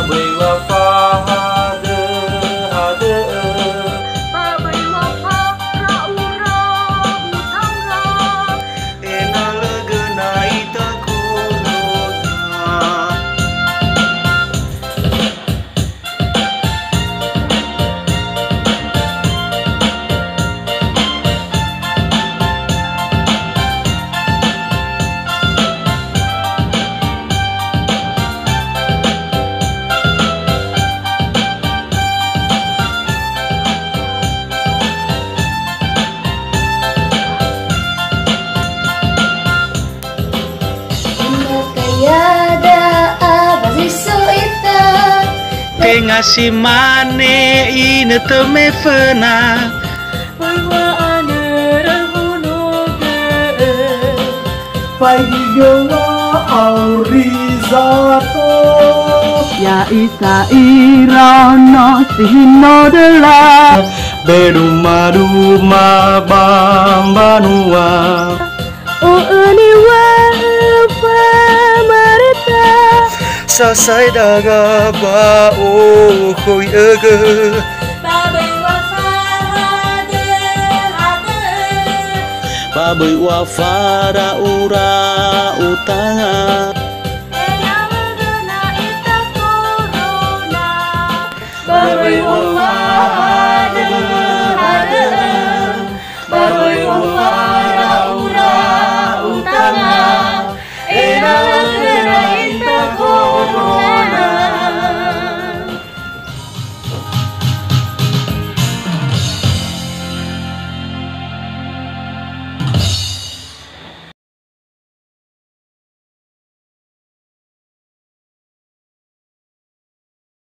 Babai wafa hade hade Babai wafa ra-ura utanga Ena legenai takuruna Kay ngasih mane ina teme fena Pai gyono aurizato Ya isa irano sihino dela Beruma-ruma bambanua O aniwa pamarita Sasai daga ba o khoi ege Babai wafa hade hade Babai wafa ra ura utanga